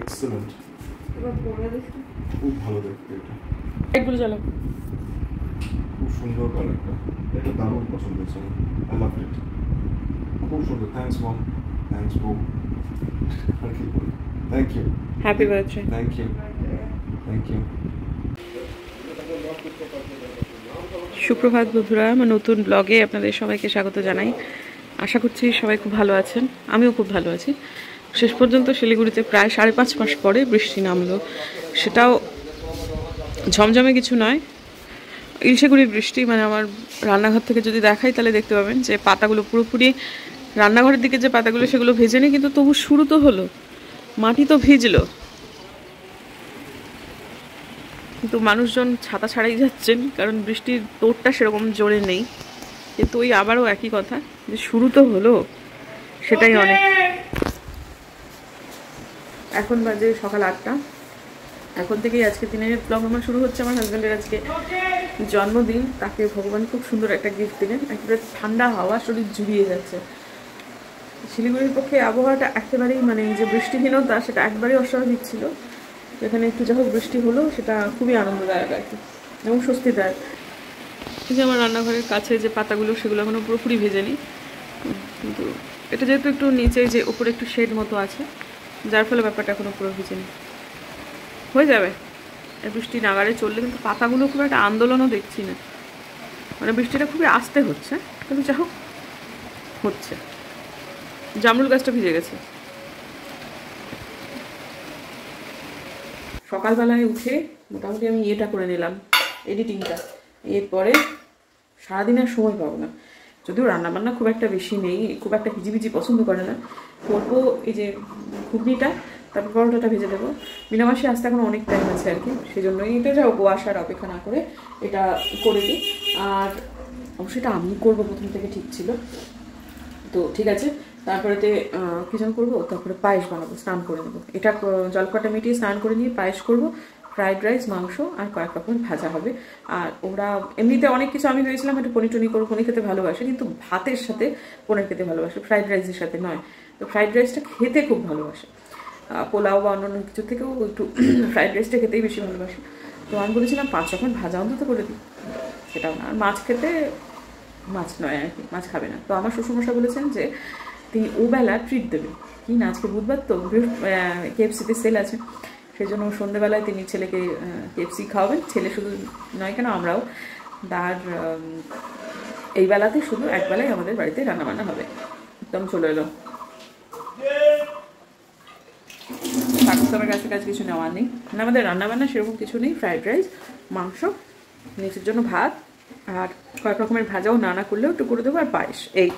Excellent, খুব ভালো দেখতে এটা। একগুলো চলো, খুব সুন্দর কালারটা, এটা দারুণ পছন্দ হয়েছে আমার। আই লাভ ইট, খুব সুন্দর। থ্যাঙ্কস মম, থ্যাঙ্কস বউ, আর কি বলি, thank you, happy birthday, thank you, thank you. সুপ্রভাত বন্ধুরা, আমার নতুন ব্লগে আপনাদের সবাইকে স্বাগত জানাই। আশা করছি সবাই খুব ভালো আছেন, আমিও খুব ভালো আছি। শেষ পর্যন্ত শিলিগুড়িতে প্রায় 5.5 মাস পরে বৃষ্টি নামলো, সেটাও ঝমঝমে কিছু নয়, ইলশেগুড়ি বৃষ্টি। মানে আমার রান্নাঘর থেকে যদি দেখাই তাহলে দেখতে পাবেন যে পাতাগুলো পুরোপুরি রান্নাঘরের দিকে যে পাতাগুলো সেগুলো ভেজেনি, কিন্তু তবু শুরু তো হলো, মাটি তো ভিজলো, কিন্তু মানুষজন ছাতা ছাড়াই যাচ্ছেন কারণ বৃষ্টির তোড়টা সেরকম জোরে নেই। কিন্তু ওই আবারও একই কথা যে শুরু তো হলো, সেটাই অনেক। এখন বাজে সকাল 8টা, এখন থেকেই আজকে দিনের ব্লগ আমার শুরু হচ্ছে। আমার হাজব্যান্ডের আজকে জন্মদিন, তাকে ভগবান খুব সুন্দর একটা গিফট দিলেন, একেবারে ঠান্ডা হাওয়া, শরীর জুড়িয়ে যাচ্ছে। শিলিগুড়ির পক্ষে আবহাওয়াটা একেবারেই মানে যে বৃষ্টিহীনতা সেটা একবারেই অস্বাভাবিক ছিল। যেখানে একটু যা হোক বৃষ্টি হলো সেটা খুবই আনন্দদায়ক আর কি, এবং স্বস্তিদায়ক। এই যে আমার রান্নাঘরের কাছে যে পাতাগুলো সেগুলো এখনো পুরোপুরি ভেজেনি, কিন্তু এটা যেহেতু একটু নিচে যে উপরে একটু শেড মতো আছে, যার ফলে ব্যাপারটা এখনো পুরো ভেজেনি, হয়ে যাবে। এই বৃষ্টি নাগারে চললে, কিন্তু পাতাগুলো খুব একটা আন্দোলনও দেখছি না, মানে বৃষ্টিটা খুবই আস্তে হচ্ছে, কিন্তু যা হোক হচ্ছে। জামরুল গাছটা ভিজে গেছে। সকালবেলায় উঠে মোটামুটি আমি এটা করে নিলাম, এডিটিংটা। এরপরে সারাদিনের সময় পাবো না, যদিও রান্নাবান্না খুব একটা বেশি নেই, খুব একটা হিজিবিজি পছন্দ করে না। করবো এই যে ঘুগনিটা, তারপর পরোটাটা ভেজে দেবো। মিনামাসি আসতে এখন অনেক টাইম আছে আর কি, সেই জন্যই এটা যাও আসার অপেক্ষা না করে এটা করে দিই। আর অবশ্যই এটা আমি করবো, প্রথম থেকে ঠিক ছিল তো, ঠিক আছে। তারপরেতে কী যেন করবো, তারপরে পায়েস বানাবো, স্নান করে নেবো। এটা জলকাটা মিটিয়ে স্নান করে নিয়ে পায়েস করবো, ফ্রাইড রাইস, মাংস আর কয়েক রকমের ভাজা হবে। আর ওরা এমনিতে অনেক কিছু, আমি ভেবেছিলাম একটু পনির টনি করবো, পনির খেতে ভালোবাসে, কিন্তু ভাতের সাথে পনির খেতে ভালোবাসে, ফ্রাইড রাইসের সাথে নয়। তো ফ্রাইড রাইসটা খেতে খুব ভালোবাসে, পোলাও বা অন্যান্য কিছু থেকেও একটু ফ্রাইড রাইসটা খেতেই বেশি ভালোবাসে। তো আমি বলেছিলাম 5 রকমের ভাজা অন্তত করে দিই, সেটাও না। আর মাছ খেতে, মাছ নয় আর কি, মাছ খাবে না। তো আমার শ্বশুরমশাই বলেছেন যে তিনি ওবেলা ট্রিট দেবে, কি না আজকে বুধবার তো কেএফসিতে সেল আছে, সেই জন্য সন্ধ্যেবেলায় তিনি ছেলেকে কেএফসি খাওয়াবেন। ছেলে শুধু নয় কেন, আমরাও। আর এই বেলাতে শুধু একবেলায় আমাদের বাড়িতে রান্নাবান্না হবে। একদম চলে এলো, কাছে কাছে কিছু নেওয়ার নেই, মানে আমাদের রান্নাবান্না সেরকম কিছু নেই। ফ্রাইড রাইস, মাংস, নিচের জন্য ভাত, আর কয়েক রকমের ভাজাও না করলেও একটু করে দেবো, আর পায়েস। এই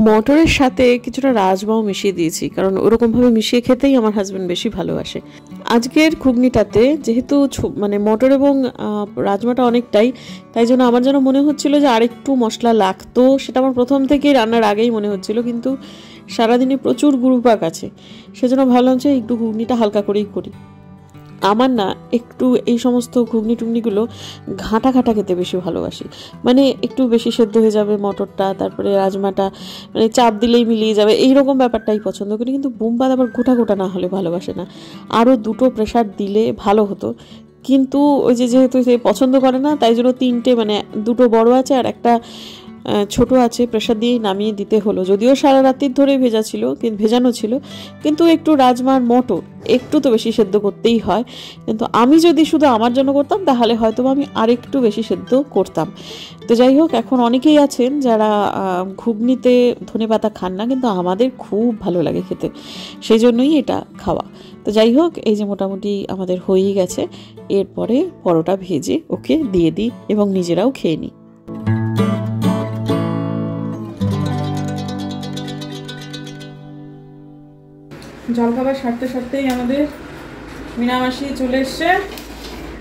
মটরের সাথে কিছুটা রাজমাও মিশিয়ে দিয়েছি, কারণ ওরকমভাবে মিশিয়ে খেতেই আমার হাজব্যান্ড বেশি ভালোবাসে। আজকের ঘুগনিটাতে যেহেতু মানে মটর এবং রাজমাটা অনেকটাই, তাই জন্য আমার যেন মনে হচ্ছিল যে আরেকটু মশলা লাগতো। সেটা আমার প্রথম থেকেই রান্নার আগেই মনে হচ্ছিল, কিন্তু সারাদিনে প্রচুর গুরুপাক আছে, সেজন্য ভাবলাম যে একটু ঘুগনিটা হালকা করেই করি। আমার না একটু এই সমস্ত ঘুগনি টুগনিগুলো ঘাঁটা ঘাঁটা খেতে বেশি ভালোবাসি, মানে একটু বেশি সেদ্ধ হয়ে যাবে মটরটা, তারপরে রাজমাটা মানে চাপ দিলেই মিলিয়ে যাবে, এইরকম ব্যাপারটাই পছন্দ করি। কিন্তু বোমবাদ আবার গোটা গোটা না হলে ভালোবাসে না, আরও 2টো প্রেশার দিলে ভালো হতো, কিন্তু ওই যেহেতু সে পছন্দ করে না, তাই জন্য 3টে, মানে 2টো বড় আছে আর একটা ছোট আছে, প্রেশার দিয়েই নামিয়ে দিতে হলো। যদিও সারা রাত্রির ধরে ভেজানো ছিল, কিন্তু একটু রাজমার মটর একটু তো বেশি সেদ্ধ করতেই হয়। কিন্তু আমি যদি শুধু আমার জন্য করতাম তাহলে হয়তো আমি আরেকটু বেশি সেদ্ধ করতাম। তো যাই হোক, এখন অনেকেই আছেন যারা ঘুগনিতে ধনেপাতা খান না, কিন্তু আমাদের খুব ভালো লাগে খেতে, সেই জন্যই এটা খাওয়া। তো যাই হোক, এই যে মোটামুটি আমাদের হয়েই গেছে। এরপরে পরোটা ভেজে ওকে দিয়ে দিই এবং নিজেরাও খেয়ে নিই। জলখাবার সারতেই আমাদের মিনামাসি চলে এসছে,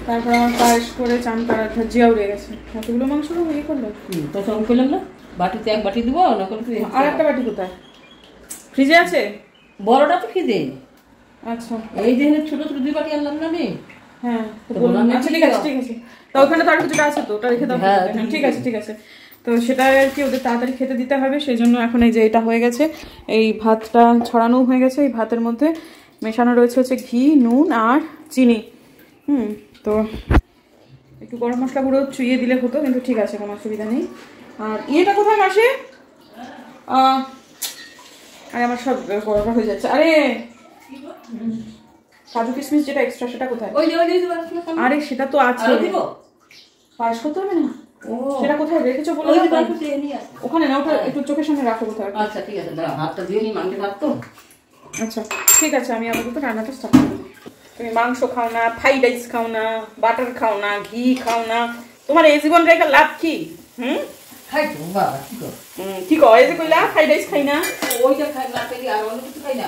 তারপর আমার পায়েস করে চান করার ধাজিয়া উড়ে গেছে। কতগুলো মাংস ইয়ে করলো, তো সব করলাম না, বাটিতে এক বাটি দিব না করে তুই আর একটা বাটি কোথায়? ফ্রিজে আছে? বড়টা তো ফ্রিজে। আচ্ছা এই যে ছোট ছোট 2 বাটি আনলাম না আমি। হ্যাঁ আচ্ছা ঠিক আছে ঠিক আছে। তো ওখানে তো আর কিছুটা আছে তো, ওটা রেখে দাও। ঠিক আছে ঠিক আছে। তো সেটা আর কি ওদের তাড়াতাড়ি খেতে দিতে হবে, সেই জন্য এখন এই যে এটা হয়ে গেছে, এই ভাতটা ছড়ানো হয়ে গেছে। এই ভাতের মধ্যে মেশানো রয়েছে হচ্ছে ঘি, নুন আর চিনি। তো একটু গরম মশলা গুঁড়ো চুইয়ে দিলে হতো, কিন্তু ঠিক আছে, কোনো অসুবিধা নেই। আর ইয়েটা কোথায় মাসে? আরে আমার সব গরম হয়ে যাচ্ছে। আরে কাজু কিশমিশ যেটা এক্সট্রা সেটা কোথায়? আরে সেটা তো আছে, পায়েস করতে হবে না? সেটা কোথায় রেখেছো বলো? ওখানে না, ওটা একটু চোখের সামনে রাখো কোথায়। আচ্ছা ঠিক আছে, দাঁড়া হাতটা ধুয়ে নি, মাংস ভাত তো। আচ্ছা ঠিক আছে, আমি আপাতত রান্নাটা স্টার্ট করব। তুমি মাংস খাও না, ফ্রাইড রাইস খাও না, বাটার খাও না, ঘি খাও না, তোমার এই জীবন রেখে লাভ কি? খাই তো বাবা, কি কয় যে কইলা ফ্রাইড রাইস খাই না? ওইটা খাই না, পেলি আর অন্য কিছু খাই না,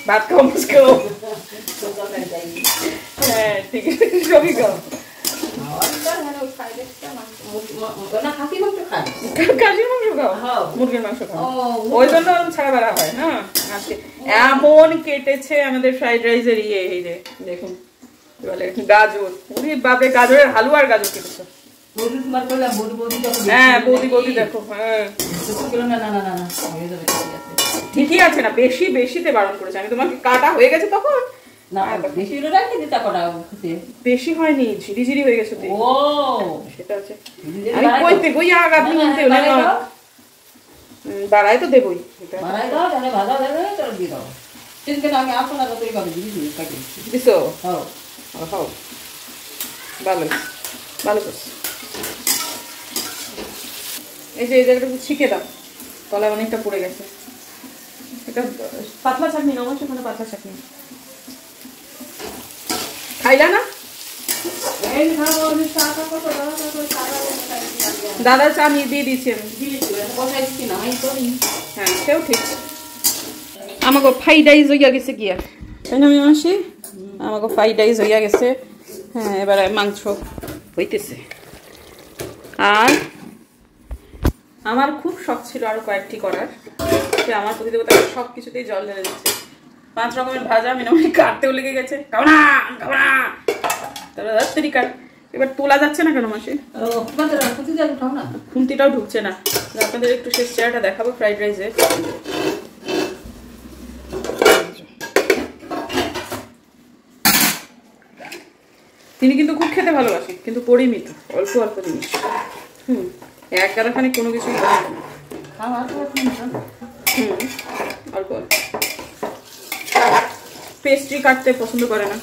ভাত খাও, মাছ খাও। হ্যাঁ ঠিক আছে, সবই খাও। খাসির মাংস খাও, মুরগির মাংস খাও, ওই জন্য ছাড়া বেড়া হয়। হ্যাঁ এমন কেটেছে আমাদের ফ্রাইড রাইসের ইয়ে, এই যে দেখুন বলে গাজর, বাপরে গাজরের হালুয়া আর গাজর কেটেছে। হ্যাঁ বৌদি বৌদি দেখো। হ্যাঁ ঠিকই আছে না, বেশি বেশিতে বারণ করেছে। আমি তোমাকে কাটা হয়ে গেছে তখন, বেশি হয়নি, ঝিরিঝিরি হয়ে গেছে। সেটা হচ্ছে বাড়াই তো দেবই, ভালো ভালো করছি। এই যে এই জায়গাটা শিখে দাও, তলায় অনেকটা পড়ে গেছে। এটা পাতলা চাটনি না, আমার সেখানে পাতলা চাটনি খাইলা না? দাদা চা নিয়ে দিয়ে দিচ্ছেন। হ্যাঁ সেও ঠিক। আমাকে ফ্রাইড রাইস হইয়া গেছে গিয়া, তাই না আমি আসি? আমাকে ফ্রাইড রাইস হইয়া গেছে। হ্যাঁ এবারে মাংস হইতেছে। আর আমার খুব শখ ছিল আরো কয়েকটি করার, সে আমার প্রতিদেবতা সব কিছুতেই জল ঢেলে দিচ্ছে। 5 রকমের ভাজা মিনামনি কাটতেও লেগে গেছে, এবার তোলা যাচ্ছে না কেন মাসে? খুন্তিটাও ঢুকছে না। আপনাদের একটু শেষ চেহারাটা দেখাবো ফ্রাইড রাইসে। তিনি কিন্তু খুব খেতে ভালোবাসেন, কিন্তু পরিমিত, অল্প অল্প জিনিস। এক গাদাখানে কোনো কিছু অল্প অল্প। পেস্ট্রি কাটতে পছন্দ করে না,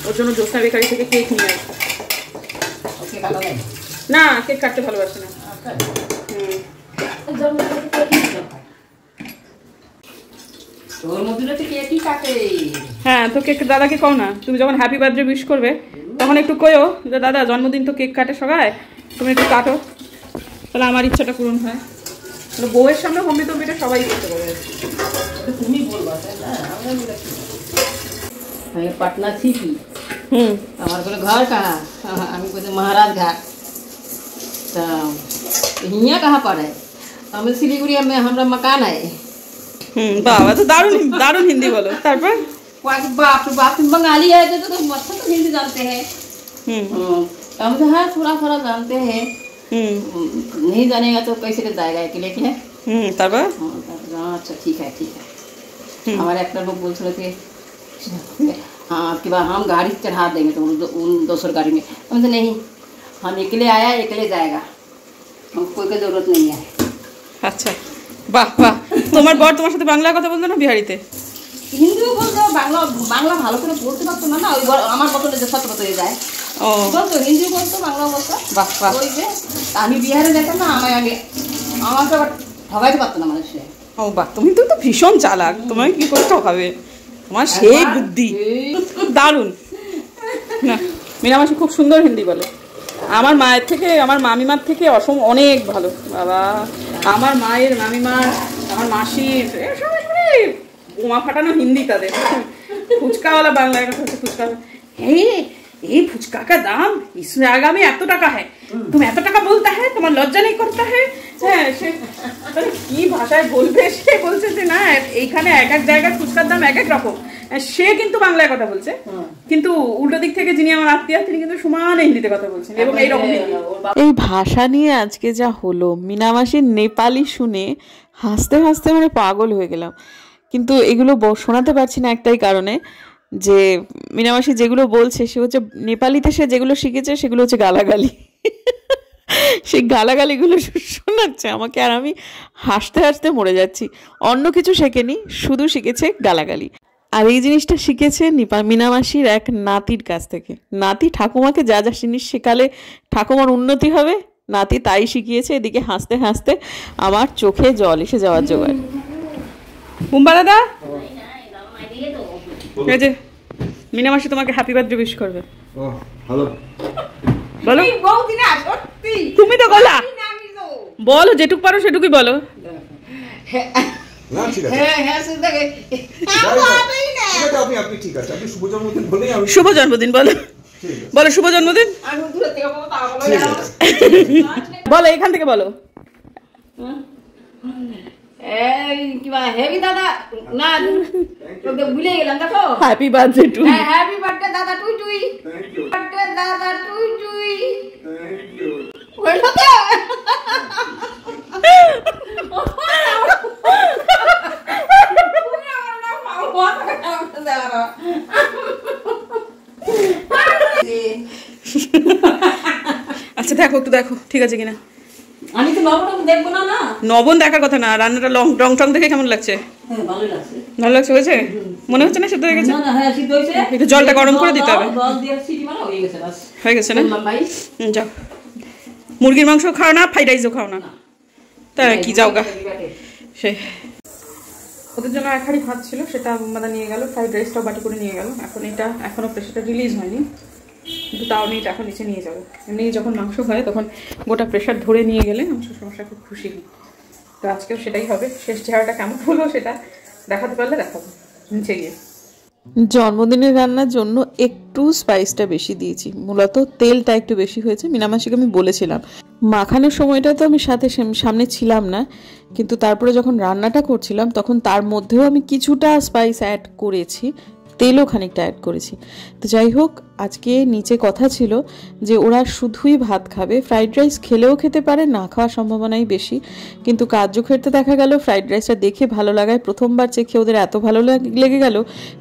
ওর জন্য জোসনা বেকারি থেকে কেক নিয়ে আসে। না কেক কাটতে ভালোবাসে না। হ্যাঁ তো কেক দাদাকে কও না, তুমি যখন হ্যাপি বার্থডে উইশ করবে তখন একটু কইও যে দাদা জন্মদিন তো কেক কাটে সবাই, তুমি একটু কাটো, তাহলে আমার ইচ্ছাটা পূরণ হয়। বউয়ের সামনে হম্বি তম্বিটা সবাই করতে পারবে। তুমি বলবা पटना थी की हमारे बोले घर कहाँ, हमें बोले महाराज घाट। तो हियाँ कहाँ पर है? हमें सिलीगुड़ी में हमारा मकान है। बाबा तो दारुण दारुण हिंदी बोलो। तारपर बाप बाप बंगाली है तो मतलब तो हिंदी जानते हैं। हम तो हाँ थोड़ा थोड़ा जानते हैं। नहीं जानेगा तो कैसे जाएगा अकेले के? तारपर अच्छा ठीक है ठीक है। हमारे एक्टर लोग बोल रहे थे हाँ कि हम गाड़ी चढ़ा देंगे तो उन दूसर गाड़ी में। हम तो नहीं, हम अकेले आया अकेले जाएगा, हमको कोई की जरूरत नहीं है। अच्छा বাহ বাহ, তোমার বর তোমার সাথে বাংলা কথা বলতো না বিহারিতে? হিন্দিও বলতো, বাংলা বাংলা ভালো করে বলতে পারতো না, ওই আমার বদলে যে সত্য হয়ে যায়। ও বলতো, হিন্দি বলতো, বাংলা বলতো। বাহ বাহ। ওই যে আমি বিহারে দেখতাম না, আমাকে আবার ঠকাইতে পারতো না মানুষে। ও বাহ, তুমি তো ভীষণ চালাক, তোমাকে কি করে ঠকাবে, তোমার সেই বুদ্ধি দারুণ। না মীনামাসি খুব সুন্দর হিন্দি বলে, আমার মায়ের থেকে, আমার মামিমার থেকে অনেক ভালো। বাবা আমার মায়ের, মামিমার, আমার মাসির বোমা ফাটানো হিন্দি তাদের। ফুচকাওয়ালা বাংলা, একটা হচ্ছে ফুচকা। হে ये फुचका का दाम इस जगह में एत टाका है, तुम एत टाका बोलता है, तुम्हार लज्जा नहीं करता है। হ্যাঁ সে কি ভাষায় বলবে, সে বলছে যে না এইখানে এক এক জায়গায় ফুচকার দাম এক এক রকম। সে কিন্তু বাংলায় কথা বলছে, কিন্তু উল্টো দিক থেকে যিনি আমার আত্মীয় তিনি কিন্তু সমান হিন্দিতে কথা বলছেন এবং এইরকম। এই ভাষা নিয়ে আজকে যা হলো, মিনামাসির নেপালি শুনে হাসতে হাসতে মানে পাগল হয়ে গেলাম। কিন্তু এগুলো শোনাতে পারছি না একটাই কারণে, যে মিনামাসি যেগুলো বলছে সে হচ্ছে নেপালিতে সে যেগুলো শিখেছে সেগুলো হচ্ছে গালাগালি। সেই গালাগালিগুলো শোনাচ্ছে আমাকে, আর আমি হাসতে হাসতে মরে যাচ্ছি। অন্য কিছু শেখেনি, শুধু শিখেছে গালাগালি। আর এই জিনিসটা শিখেছে মিনামাসির এক নাতির কাছ থেকে। নাতি ঠাকুমাকে যা যা জিনিস শেখালে ঠাকুমার উন্নতি হবে, নাতি তাই শিখিয়েছে। এদিকে হাসতে হাসতে আমার চোখে জল এসে যাওয়ার জোগাড়। বুম্বা দাদা, এই যে মিনামাসি তোমাকে হ্যাপি বার্থডে উইশ করবে। হ্যালো, বলো। তুমি তো গলা বলো, যেটুকু পারো সেটুকুই বলো। শুভ জন্মদিন বলো, বলো শুভ জন্মদিন বলো, এখান থেকে বলো। হেভি দাদা না ভুলে গেলাম, দেখো happy birthday two, happy birthday দাদা টুই টুই, বার্থডে দাদা টুই টুই। আচ্ছা দেখো, একটু দেখো ঠিক আছে কিনা। আমি তো লবণ দেখবো না। না লবণ দেখার কথা না, রান্নাটা রং টং দেখে কেমন লাগছে? ভালো লাগছে, ভালো লাগছে। হয়েছে মনে হচ্ছে না? সেদ্ধ হয়ে গেছে? হ্যাঁ সিদ্ধ হয়েছে, একটু জলটা গরম করে দিতে হবে। জল দিয়ে সিটি মারো, হয়ে গেছে বাস। হয়ে গেছে না? যাও, মুরগির মাংস খাও না, ফ্রাইড রাইসও খাও না, তাই কি যাও গা। সেই ওদের জন্য এক হাঁড়ি ভাত ছিল, সেটা মাদা নিয়ে গেল, ফ্রাইড রাইসটাও বাটি করে নিয়ে গেল। এখন এটা এখনো প্রেশারটা রিলিজ হয়নি, কিন্তু তাও আমি এটা এখন নিচে নিয়ে যাবো। এমনি যখন মাংস হয় তখন গোটা প্রেশার ধরে নিয়ে গেলে আমার শ্বশুরমশাই খুব খুশি হই। তো আজকেও সেটাই হবে। শেষ চেহারাটা কেমন হলো সেটা দেখাতে পারলে দেখাবো নিচে গিয়ে। জন্মদিনের রান্নার জন্য একটু স্পাইসটা বেশি দিয়েছি, মূলত তেলটা একটু বেশি হয়েছে। মিনামাসিকে আমি বলেছিলাম, মাখানোর সময়টা তো আমি সামনে ছিলাম না, কিন্তু তারপরে যখন রান্নাটা করছিলাম তখন তার মধ্যেও আমি কিছুটা স্পাইস অ্যাড করেছি, তেলও খানিকটা অ্যাড করেছি। তো যাই হোক, আজকে নিচে কথা ছিল যে ওরা শুধুই ভাত খাবে, ফ্রাইড রাইস খেলেও খেতে পারে, না খাওয়ার সম্ভাবনাই বেশি। কিন্তু কার্যক্ষেত্রে দেখা গেল ফ্রাইড রাইসটা দেখে ভালো লাগায় প্রথমবার চেখে ওদের এত ভালো লেগে গেল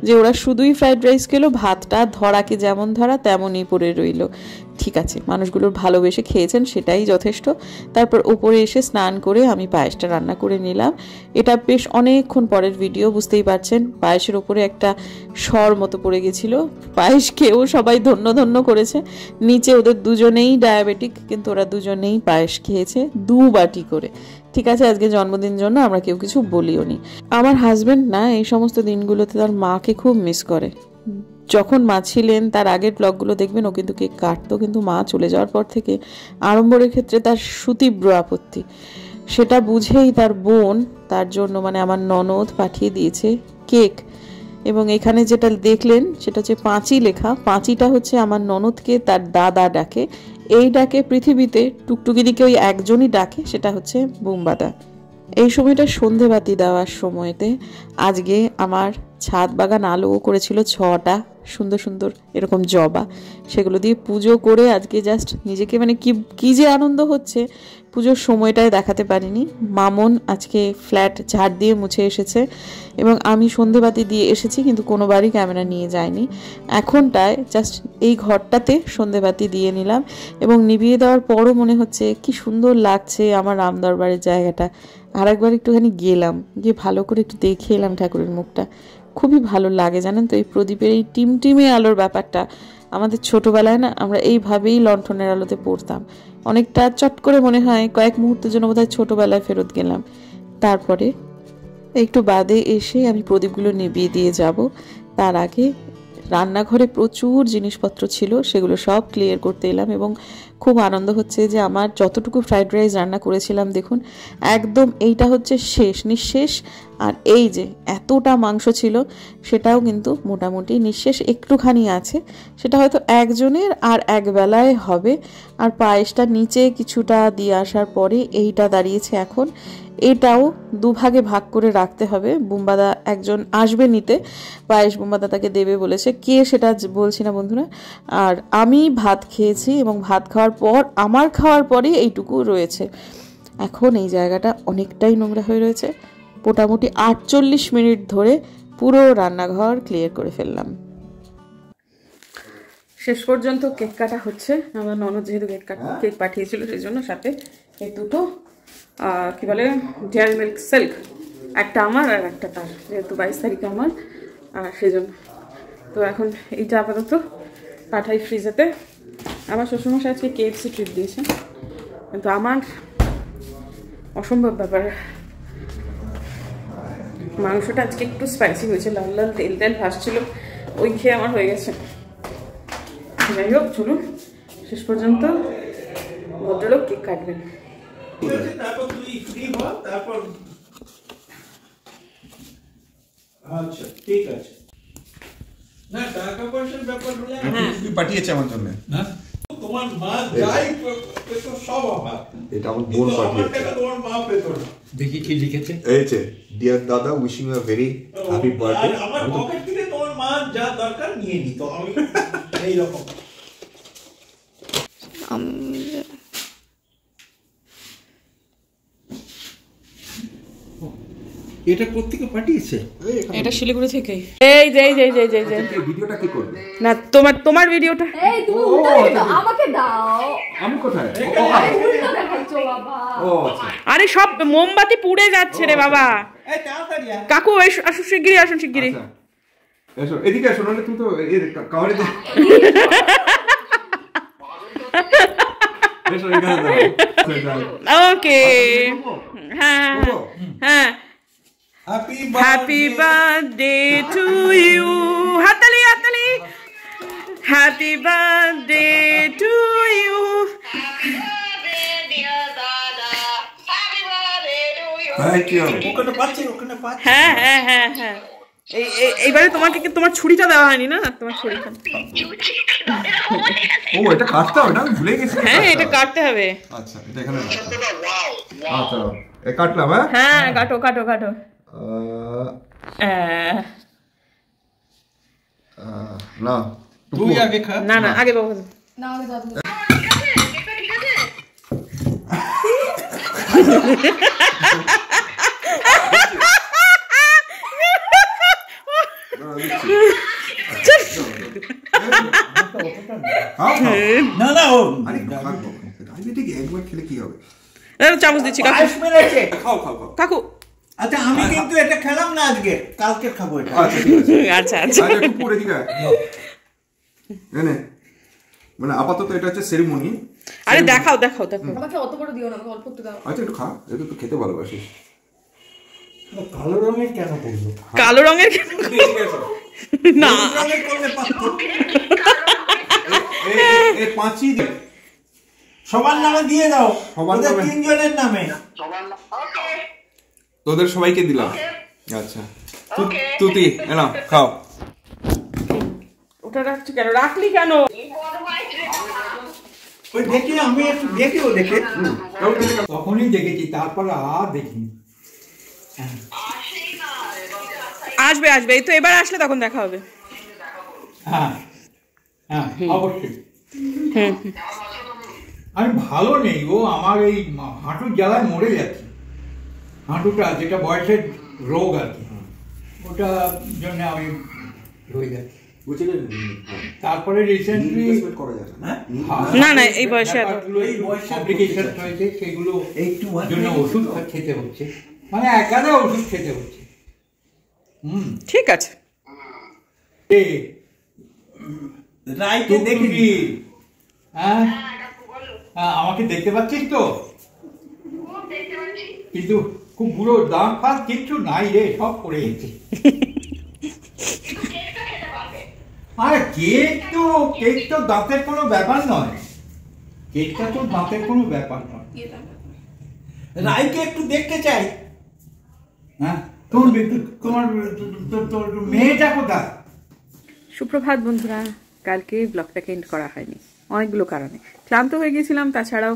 যে ওরা শুধুই ফ্রাইড রাইস খেলো, ভাতটা ধরাকে যেমন ধরা তেমনই পড়ে রইল। ঠিক আছে, মানুষগুলোর ভালোবেসে খেয়েছেন, সেটাই যথেষ্ট। তারপর ওপরে এসে স্নান করে আমি পায়েসটা রান্না করে নিলাম। এটা বেশ অনেকক্ষণ পরের ভিডিও, বুঝতেই পারছেন। পায়েসের ওপরে একটা সর মতো পড়ে গেছিলো, পায়েস খেয়েও সবাই ধন্য ধন্য করেছে। নিচে ওদের দুজনেই ডায়াবেটিক, কিন্তু ওরা দুজনেই পায়েস খেয়েছে 2 বাটি করে। ঠিক আছে, আজকে জন্মদিন জন্য আমরা কেউ কিছু বলিও নি। আমার হাজব্যান্ড না এই সমস্ত দিনগুলোতে তার মাকে খুব মিস করে। যখন মা ছিলেন তার আগের ব্লগগুলো দেখবেন, ও কিন্তু কেক কাটতো, কিন্তু মা চলে যাওয়ার পর থেকে আড়ম্বরের ক্ষেত্রে তার সুতীব্র আপত্তি। সেটা বুঝেই তার বোন তার জন্য মানে আমার ননদ পাঠিয়ে দিয়েছে কেক। এবং এখানে যেটা দেখলেন সেটা হচ্ছে পাঁচি লেখা। পাঁচিটা হচ্ছে আমার ননদকে তার দাদা ডাকে। এই ডাকে পৃথিবীতে টুকটুকিদিকে ওই একজনই ডাকে, সেটা হচ্ছে বুম্বাদা। এই সময়টা সন্ধেবাতি দেওয়ার সময়তে আজকে আমার ছাদ বাগান আলো করেছিল 6টা সুন্দর সুন্দর এরকম জবা, সেগুলো দিয়ে পুজো করে আজকে জাস্ট নিজেকে মানে কি যে আনন্দ হচ্ছে পুজোর সময়টায় দেখাতে পারিনি। মামন আজকে ফ্ল্যাট ঝাড় দিয়ে মুছে এসেছে এবং আমি সন্ধেবাতি দিয়ে এসেছি, কিন্তু কোনোবারই ক্যামেরা নিয়ে যাইনি। এখনটায় জাস্ট এই ঘরটাতে সন্ধেবাতি দিয়ে নিলাম এবং নিভিয়ে দেওয়ার পরও মনে হচ্ছে কি সুন্দর লাগছে আমার রামদরবারের জায়গাটা। আর একবার একটুখানি গেলাম, গিয়ে ভালো করে একটু দেখে এলাম ঠাকুরের মুখটা। খুবই ভালো লাগে জানেন তো, এই প্রদীপের এই টিমটিমে আলোর ব্যাপারটা। আমাদের ছোটবেলায় না আমরা এইভাবেই লণ্ঠনের আলোতে পড়তাম, অনেকটা চট করে মনে হয় কয়েক মুহূর্তের জন্য বোধহয় ছোটবেলায় ফেরত গেলাম। তারপরে একটু বাদে এসে আমি প্রদীপগুলো নিভিয়ে দিয়ে যাব। তার আগে রান্নাঘরে প্রচুর জিনিসপত্র ছিল, সেগুলো সব ক্লিয়ার করতে এলাম এবং খুব আনন্দ হচ্ছে যে আমার যতটুকু ফ্রাইড রাইস রান্না করেছিলাম দেখুন একদম এইটা হচ্ছে শেষ নিঃশেষ। আর এই যে এতটা মাংস ছিল সেটাও কিন্তু মোটামুটি নিঃশেষ, একটুখানি আছে, সেটা হয়তো একজনের আর এক বেলায় হবে। আর পায়েসটা নিচে কিছুটা দিয়ে আসার পরে এইটা দাঁড়িয়েছে এখন, এটাও দুভাগে ভাগ করে রাখতে হবে। বুম্বাদা একজন আসবে নিতে, পায়েস বুম্বাদা তাকে দেবে বলেছে, কে সেটা বলছি না বন্ধুরা। আর আমি ভাত খেয়েছি এবং ভাত খাওয়ার পর আমার খাওয়ার পরে এইটুকু রয়েছে। এখন এই জায়গাটা অনেকটাই নোংরা হয়ে রয়েছে। মোটামুটি 48 মিনিট ধরে পুরো রান্নাঘর ক্লিয়ার করে ফেললাম। শেষ পর্যন্ত কেক কাটা হচ্ছে। আমার ননদ যেহেতু কেক পাঠিয়েছিল সেই জন্য সাথে এই দুটো কি বলে ডেয়ারি মিল্ক সিল্ক, একটা আমার আর একটা তার, যেহেতু 22 তারিখে আমার, আর সেই জন্য তো এখন এইটা আপাতত পাঠাই ফ্রিজেতে। আমার শ্বশুরমশাই আজকে KFC ট্রিট দিয়েছে, কিন্তু আমার অসম্ভব ব্যাপার, মাংসটা আজকে একটু স্পাইসি হয়েছে, লাল লাল তেল তেল ভাসছিল, ওই খেয়ে আমার হয়ে গেছে। যাই হোক চলুন, শেষ পর্যন্ত ভদ্রলোক কেক কাটবেন। আচ্ছা ঠিক আছে, না টাকা পয়সার ব্যাপার হলে পাঠিয়েছে আমার জন্য, তোমার মা যাই পেতো সব আমার, এটা আমার বোন পাঠিয়েছে, তোমার মা পেতো না। দেখি কি লিখেছে, এইছে ডিয়ার দাদা wishing you a very happy birthday. আমার পকেট থেকে তোমার মা যা দরকার নিয়ে নিত, আমি এই রকম। এটা কোত্থেকে পাঠিয়েছে? এটা শিলিগুড়ি থেকে। এই যে ভিডিওটা কি করবে? না তোমার ভিডিওটা। এই তুমি উল্টো দাও, আমাকে দাও। আমি কোথায়? উল্টো দেখাচ্ছো বাবা। ও আচ্ছা, আরে সব মোমবাতি পুড়ে যাচ্ছে রে বাবা। এই তাড়াতাড়ি কাকু আসুন শিগগিরই, আসুন শিগগিরই। এসো এদিকে এসো, নাহলে তুমি তো কাওয়ারে দে। এসো এখানে দাও। ওকে, হ্যাঁ হ্যাঁ। হ্যাপি বার্থডে টু ইউ, হাততালি হাততালি। Happy birthday to you. Thank you. ওখানে পাচ্ছে। হ্যাঁ হ্যাঁ হ্যাঁ হ্যাঁ। এইবারে তোমাকে তোমার ছুরিটা দেওয়া হয়নি না, তোমার ছুরিটা। ও এটা কাটতে হবে না, আমি ভুলে গেছি। হ্যাঁ এটা কাটতে হবে। আচ্ছা এটা এখানে আচ্ছা এ কাটলাম। হ্যাঁ কাটো কাটো কাটো। না তুই আগে খা। না না আগে বাবা। না আগে দাও তুমি। না না ও ডায়াবেটিক একবার খেলে কি হবে? চামচ দিচ্ছি কাকু। খাও খাও খাও কাকু আচ্ছা আমি কিন্তু এটা খেলাম না আজকে, কালকে খাবো এটা। আচ্ছা ঠিক আছে। আচ্ছা আচ্ছা আরে একটু পরে দিগা এনে, মানে আপাতত এটা হচ্ছে সেরিমনি। আরে দেখাও দেখাও দেখাও। আমাকে অত বড় দিও না, আমাকে অল্প একটু দাও। আচ্ছা একটু খা, এটা তো খেতে ভালোবাসিস। কালো রঙের কেন করলো? কালো রঙের না রঙের করলে পারতো। এই পাঁচই সবার নামে দিয়ে দাও, সবার ওদের নামে। তিনজনের নামে। তোদের সবাইকে দিলাম। আচ্ছা তুতি এনাও খাও। ওটা রাখছি কেন, রাখলি কেন? ওই দেখি আমি একটু দেখেও দেখে তখনই দেখেছি, তারপর আর দেখিনি। আসবে আসবে, এই তো এবার আসলে তখন দেখা হবে। হ্যাঁ হ্যাঁ অবশ্যই। আমি ভালো নেই, ও আমার এই হাঁটুর জ্বালায় মরে যাচ্ছে। হাঁটুটা যেটা বয়সের রোগ আর কি, ওটা জন্য আমি হয়ে যাচ্ছি। তারপরে রিসেন্টলি না না এই বয়সে এত কমপ্লিকেশন হয়েছে, সেগুলো জন্য ওষুধ খেতে হচ্ছে, মানে একাধা ওষুধ খেতে হচ্ছে। ঠিক আছে। রাইকে দেখি। হ্যাঁ আমাকে দেখতে পাচ্ছিস তো? কিন্তু খুব বুড়ো, দাম ফাঁস কিচ্ছু নাই রে, সব পড়ে গেছে। আরে কেক তো দাঁতের কোনো ব্যাপার নয়, কেকটা তো দাঁতের কোনো ব্যাপার নয়। রাইকে একটু দেখতে চাই। হ্যাঁ, তোমার মেয়েটা কোথায়? সুপ্রভাত বন্ধুরা, কালকে ব্লগটাকে এন্ড করা হয়নি অনেকগুলো কারণে। ক্লান্ত হয়ে গেছিলাম, তাছাড়াও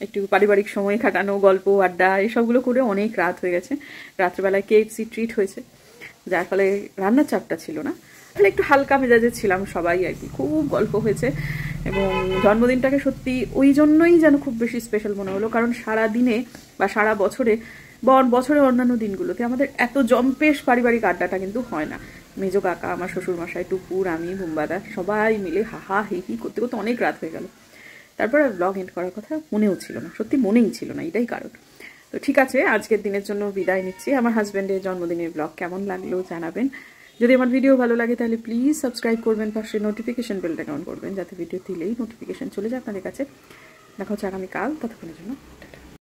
একটু পারিবারিক সময় কাটানো, গল্প আড্ডা এসবগুলো করে অনেক রাত হয়ে গেছে। রাত্রেবেলায় KFC ট্রিট হয়েছে, যার ফলে রান্নার চাপটা ছিল না, তাহলে একটু হালকা মেজাজে ছিলাম সবাই আর কি। খুব গল্প হয়েছে এবং জন্মদিনটাকে সত্যি ওই জন্যই যেন খুব বেশি স্পেশাল মনে হলো, কারণ সারা দিনে বা সারা বছরে বছরের অন্যান্য দিনগুলোতে আমাদের এত জম্পেশ পারিবারিক আড্ডাটা কিন্তু হয় না। মেজো কাকা, আমার শ্বশুরমশাই, টুকুর, আমি, বুম্বাদা সবাই মিলে হাহা হি করতে করতে অনেক রাত হয়ে গেল। তারপর আর ব্লগ এন্ড করার কথা মনেও ছিল না, সত্যি মনেই ছিল না, এটাই কারণ। তো ঠিক আছে, আজকের দিনের জন্য বিদায় নিচ্ছি। আমার হাজব্যান্ডের জন্মদিনের ব্লগ কেমন লাগলো জানাবেন। যদি আমার ভিডিও ভালো লাগে তাহলে প্লিজ সাবস্ক্রাইব করবেন, পাশে নোটিফিকেশন বেলটা অন করবেন, যাতে ভিডিও দিলেই নোটিফিকেশন চলে যায় আপনাদের কাছে। দেখা হচ্ছে আগামীকাল, ততক্ষণের জন্য।